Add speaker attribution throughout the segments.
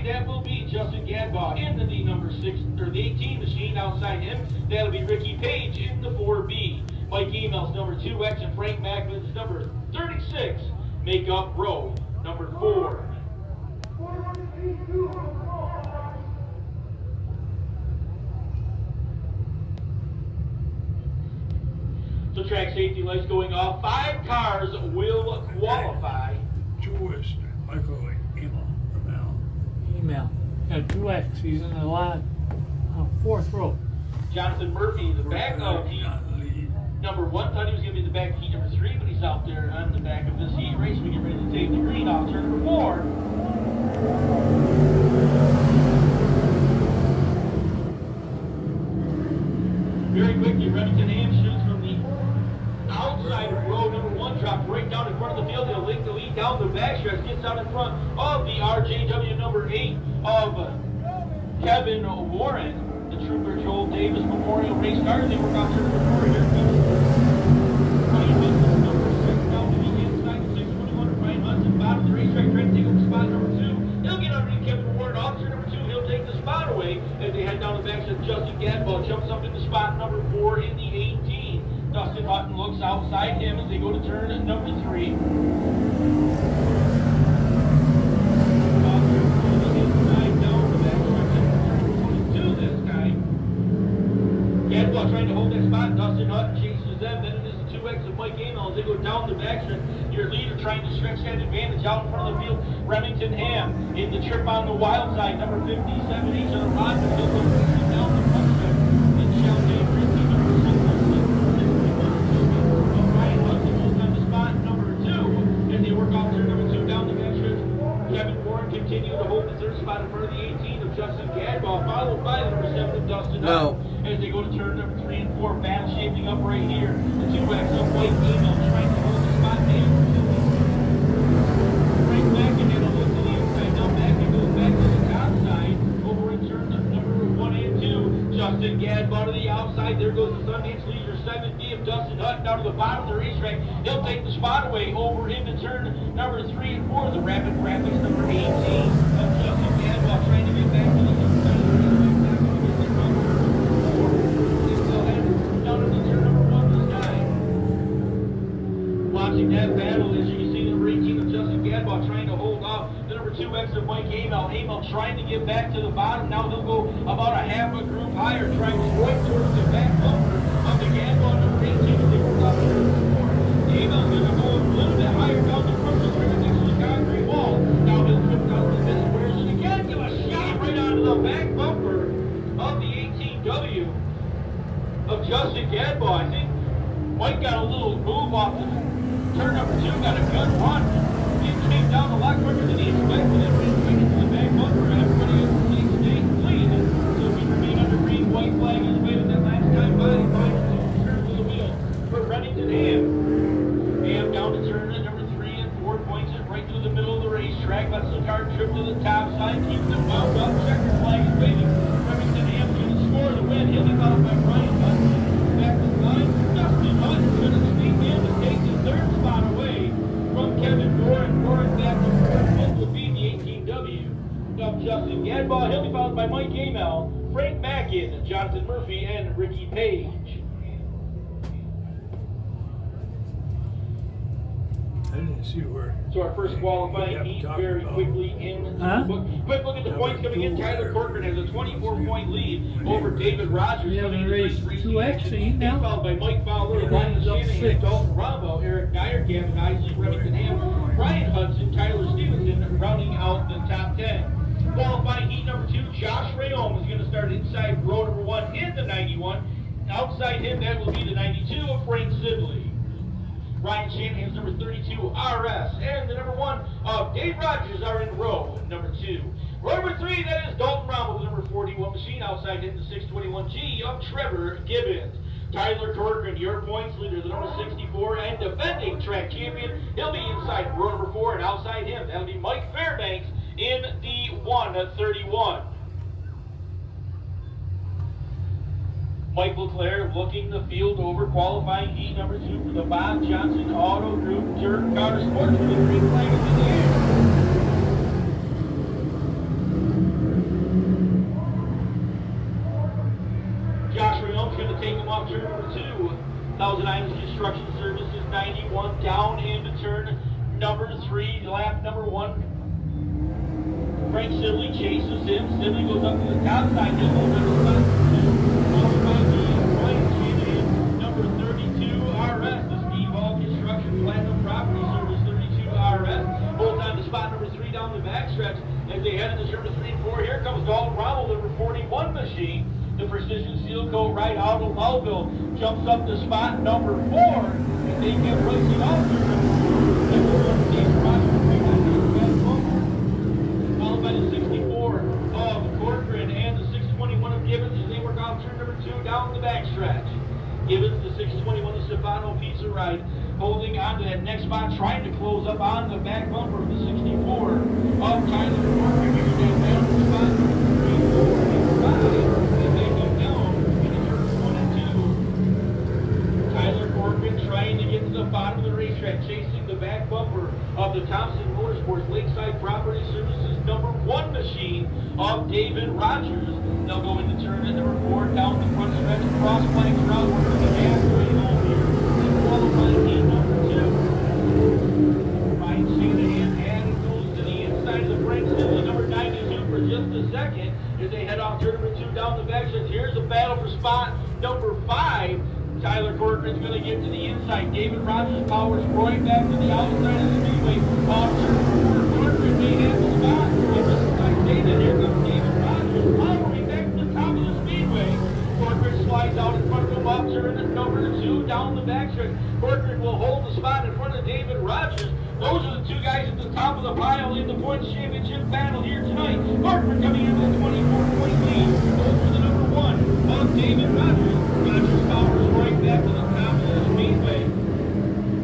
Speaker 1: that will be Justin Gadbaugh in the number 6 or the 18 machine. Outside him, that'll be Ricky Page in the 4B. Mike Email's number 2X and Frank Macklin's number 36 make up row number 4. So track safety lights going off. 5 cars will qualify.
Speaker 2: Jewish Michael
Speaker 3: Email. Got 2X. He's in the line. 4th row.
Speaker 1: Jonathan Murphy, the back of heat number 1. Thought he was going to be the back of heat number 3, but he's out there on the back of this heat race. We get ready to take the green off turn number 4. Very quickly, Remington Ham shoots from the outside of row number 1, drops right down in front of the field. He'll link the lead down the backstretch, gets out in front of the RJW number 8 of Kevin Warren. The Trooper Joel Davis Memorial Race Car. They work out turn number 4 here. Ryan Hudson, number 6, down to the inside, 621. Ryan Hudson, bottom of the racetrack, trying to take over spot number 2. He'll get underneath Kevin Warren off turn number 2. He'll take the spot away as they head down the back. Justin Gadbaugh jumps up into spot number 4 in the 18. Dustin Hutton looks outside him as they go to turn number 3. Gadbaugh trying to hold that spot. Dustin Hutton chases them. Then it is the 2X of Mike Amell as they go down the backstretch. Your leader trying to stretch that advantage out in front of the field. Remington Ham in the trip on the wild side. Number 57, each of the rods. He'll go down the front stretch. And Shell Dave Ritchie, number 6. Ryan Hudson just on the spot number 2 as they work off turn number 2 down the backstretch. Kevin Warren continued to hold the 3rd spot in front of the 18 of Justin Gadbaugh, followed by the number 7 of Dustin Hutton. As they go to turn number 3 and 4, battle shaping up right here. The 2X of Mike Amell trying to hold the spot down. Frank Mackin will look to the inside. Now Mackin goes back to the top side. Over in turn number 1 and 2. Justin Gadbaugh to the outside. There goes the Sundance leader, 7D of Dustin Hutton down to the bottom of the racetrack. He'll take the spot away over into turn number 3 and 4. The Rapid Graphics number 18 of Justin Gadbaugh trying to get back to the inside of the racetrack. Watching that battle, as you can see, the number 18 of Justin Gadbaugh trying to hold off the number 2X of Mike Amell. Amell trying to get back to the bottom. Now he'll go about a half a group higher, trying to right towards the back bumper of the Gadbaugh number 18 as they work out there. Amell's going to go a little bit higher down the front of the track next to the concrete wall. Now he'll trip down the middle. Where's it again? Give a shot right onto the back bumper of the 18W of Justin Gadbaugh. I think Mike got a little move off the turn number 2, got a good run. It came down a lot quicker than he expected. It went right into the back bumper. Everybody else takes the day clean. So we remain under green, white flag is waving that last time by. Final 2 turns of the wheel for Remington Ham. Ham down to turn number 3 and 4, points it right through the middle of the racetrack. Lets the car trip to the top side, keeps it wound up. Checker flag is waving. Remington Ham's going to score the win. He'll be followed by Ryan Hudson. Back to the line. Dustin Hutton's going to sneak in to take the 3rd spot away from Kevin Warren. Warren back to 4th. This will be the 18W of Justin Gadbaugh. He'll be followed by Mike Amell, Frank Mackin, Jonathan Murphy, and Ricky Page.
Speaker 2: I didn't see where.
Speaker 1: So our first qualifying heat very quickly in the book. Quick look at the points coming in. Tyler Corcoran has a 24-point lead over David Rogers.
Speaker 3: We haven't raced 2X now.
Speaker 1: Followed by Mike Fowler, Ryan Shanahan, Dalton Rambo, Eric Geyer, Gavin Isley, Remington Ham, Ryan Hudson, Tyler Stevenson, rounding out the top 10. Qualifying heat number 2, Josh Rayholm is going to start inside row number 1 in the 91. Outside him, that will be the 92 of Frank Sibley. Ryan Shanahan's number 32, RS, and the number 1 of Dave Rogers are in row number 2. Row number 3, that is Dalton Rambo, the number 41 machine. Outside him, the 621G of Trevor Gibbons. Tyler Corcoran, your points leader, the number 64 and defending track champion. He'll be inside row number 4, and outside him, that'll be Mike Fairbanks in the 131. Mike LeClaire looking the field over, qualifying heat number 2 for the Bob Johnson Auto Group Dirt Car Sports with the green flag is in the air. Thousand Islands Construction Services 91 down into turn number 3, lap number 1. Frank Sibley chases him. Sibley goes up to the top side. He'll hold it spot 2. Followed by the Ryan Shanahan, number 32 RS. The Steve Hall Construction Platinum Property Service 32 RS. Holds on to spot number 3 down the backstretch. As they head into turn 3 and 4, here comes Dalton Rommel, number 41 machine. The Precision Seal Coat right out of Melville jumps up to spot number 4. And they get racing off turn number 4. Followed by the 64 of Corcoran and the 621 of Gibbons as they work off turn number 2 down the backstretch. Gibbons, the 621 of Stefano Pizza Ride, holding on to that next spot, trying to close up on the back bumper of the 64 of Tyler Corcoran. Here down to spot number 3, 4, and 5 as they go down into turns 1 and 2. Tyler Corcoran trying to get to the bottom of the racetrack, chasing the back bumper of the Thompson Motorsports Lakeside Property Services number 1 machine of David Rogers. They'll go into turn at number 4 down the front stretch, cross flanks around, working the gas way home here. And qualifying heat number 2. Ryan Shanahan and goes to the inside of the Frank Sibley, number 92 for just a second as they head off turn number 2 down the backstretch. Here's the battle for spot number 5. Tyler Corcoran's going to get to the inside. David Rogers powers right back to the outside of the speedway. Off turn 4, Corcoran may have the spot. And just as I stated, here comes David Rogers powering back to the top of the speedway. Corcoran slides out in front of him, off turn number 2 down the backstretch. Corcoran will hold the spot in front of David Rogers. Those are the two guys at the top of the pile in the points championship battle here tonight. Corcoran coming in with a 24-point lead over the number 1 of David Rogers. Rogers powers right back to the top of the speedway.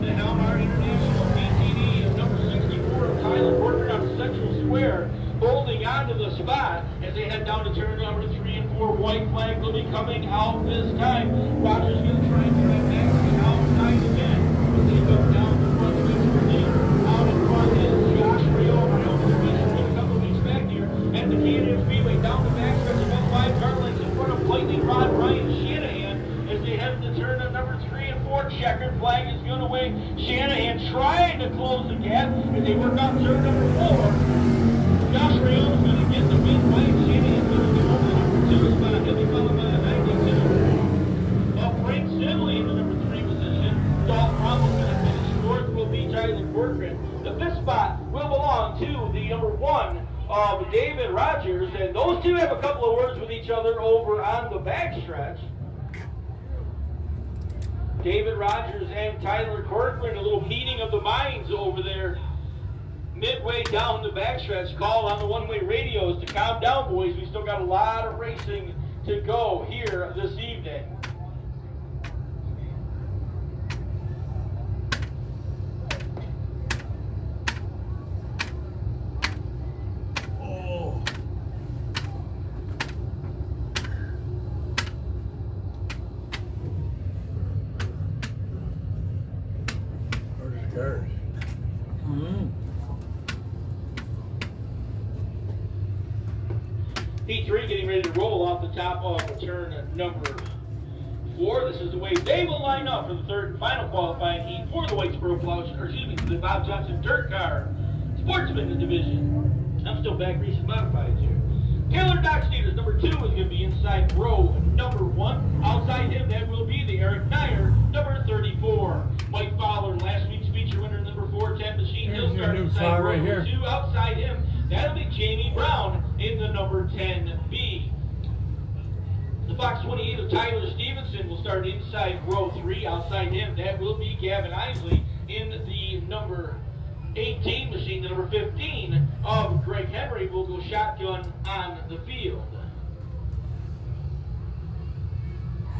Speaker 1: The Halmar International PTD of number 64 of Tyler Corcoran on Central Square, holding on to the spot as they head down to turn number 3 and 4. White flag will be coming out this time. Rogers going to try and drive back to the outside again as they go down the front of the lead. Out in front is Josh Rayo. Rayo was featured a couple of weeks back here at the Canadian Speedway. Down the backstretch about 5 car lengths in front of Lightning Rod Ryan Shanahan as they head to turn at number 3 and 4. Checkered flag is going away. Shanahan trying to close the gap as they work on turn number 4. Josh Rayo is going to get the big flag. Shanahan's going to go over the number 2 spot. He'll be followed by a 92 of Frank Sibley in the number 3 position. Dalton Rommel's going to finish 4th. Will be Tyler Corcoran. The 5th spot will belong to the number 1 of David Rogers, and those two have a couple of words with each other over on the backstretch. David Rogers and Tyler Corcoran, a little meeting of the minds over there midway down the backstretch. Call on the one-way radios to calm down, boys. We still got a lot of racing to go here this evening.
Speaker 2: Cars.
Speaker 1: P3 getting ready to roll off the top of turn number 4. This is the way they will line up for the 3rd and final qualifying heat for the Whitesboro Plow, or excuse me, for the Bob Johnson Dirt Car Sportsman Division. I'm still back racing modifieds here. Taylor Dock Steeders, number 2, is going to be inside row number 1. Outside him, that will be the Eric Nyer, number 34. Mike Fowler, last week's feature winner, number 410 machine. He'll start inside row
Speaker 3: right
Speaker 1: 2. Outside him, that'll be Jamie Brown in the number 10B. The Fox 28 of Tyler Stevenson will start inside row 3. Outside him, that will be Gavin Isley in the number 18 machine. The number 15 of Greg Henry will go shotgun on the field.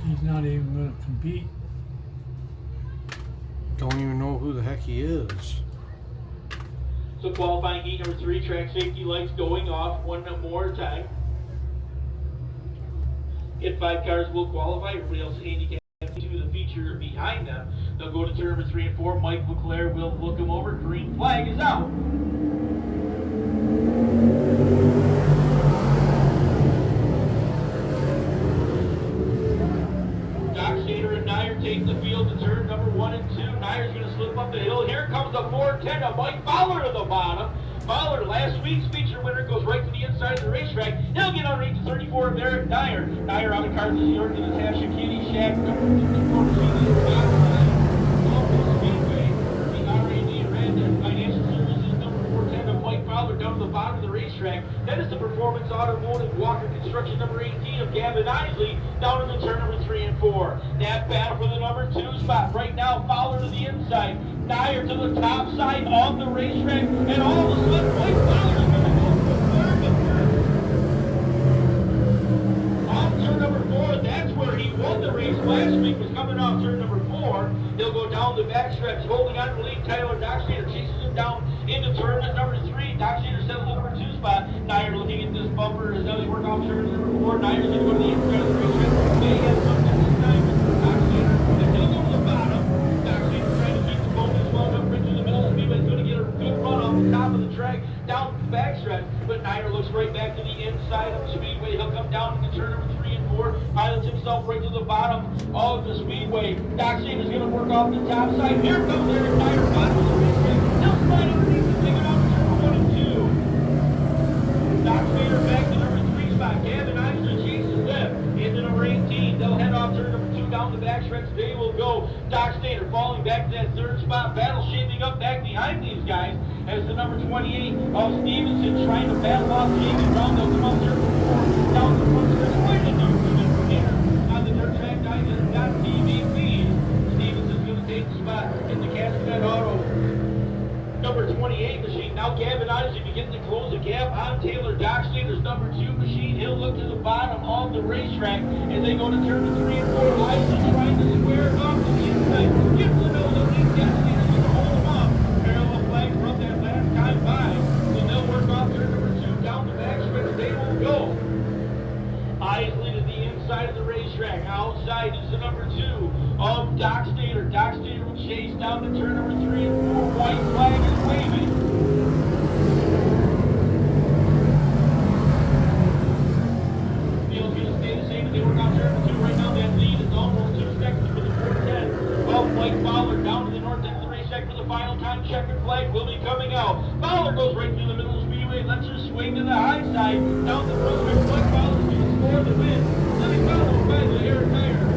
Speaker 3: He's not even going to compete.
Speaker 4: Don't even know who the heck he is.
Speaker 1: So qualifying heat number 3, track safety lights going off one more time. If 5 cars will qualify, everybody else handicapped to the feature behind them. They'll go to turn number 3 and 4. Mike LeClaire will look them over. Green flag is out. Dock Stater and Nyer take the field 10 of Mike Fowler to the bottom. Fowler, last week's feature winner, goes right to the inside of the racetrack. He'll get underneath the 34 of Eric Dyer. Dyer out of cars this year to the Natasha Kitty Shack. Speedway. The R.A.D. Red Financial Services number 410 of Mike Fowler down to the bottom of the racetrack. That is the Performance Automotive Walker Construction number 18 of Gavin Isley down in the turn number 3 and 4. That battle for the number 2 spot. Right now, Fowler to the inside. Dyer to the top side of the racetrack, and all of a sudden, Mike Fowler is going to go from third to first. Off turn number 4, that's where he won the race last week, was coming off turn number 4. He'll go down the backstretch, holding on to the lead. Tyler Dockstader chases him down into turn number 3. Dockstader settles the number 2 spot. Dyer looking at this bumper as they work off turn number 4. Dyer's going to go to the inside of the racetrack. They have something this time with Dockstader, and he'll go to the bottom. Dockstader trying to keep the bonus wound up right through the middle of the speedway. He's going to get a good run off the top of the track down the backstretch, but Dyer looks right back to the inside of the speedway. He'll come down into turn number 3 and 4. Pilots himself right to the bottom of the speedway. Dockstader's going to work off the top side. Here comes Eric Dyer, bottom of the racetrack. He'll slide underneath and take it off to turn 1 and 2. Dockstader back to number 3 spot. Gavin Isley chases them into number 18. They'll head off turn number 2 down the backstretch. They will go. Dockstader falling back to that 3rd spot. Battle shaping up back behind these guys as the number 28 of Stevenson trying to battle off Jamie Brown. They'll come up turn 4 down the front stretch. Quite a number here on the dirt track. Guys, it's got TV feed. Stevenson's going to take the spot in the Castanet Auto number 28 machine. Now Gavin Isley beginning to close the gap on Taylor Dockstader's number 2 machine. He'll look to the bottom of the racetrack as they go to turn 3 and 4. Isley trying to square it off to the inside. Gets the nose of the Dockstader's going to hold him up. Parallel flag from that last time by. So they'll work off turn number 2 down the backstretch. They will go. Isley to the inside of the racetrack. Outside is the number 2 of Dockstader. Dockstader will chase down to turn number 3 and 4. White flag is waving. Field's going to stay the same as they work on turn number 2. Right now that lead is almost 2 seconds for the 410 of Mike Fowler down to the north end of the racetrack for the final time. Checkered flag will be coming out. Fowler goes right through the middle of the speedway. Lets her swing to the high side. Down the front stretch. Mike Fowler's going to score the win. Then he follows by the Eric Dyer.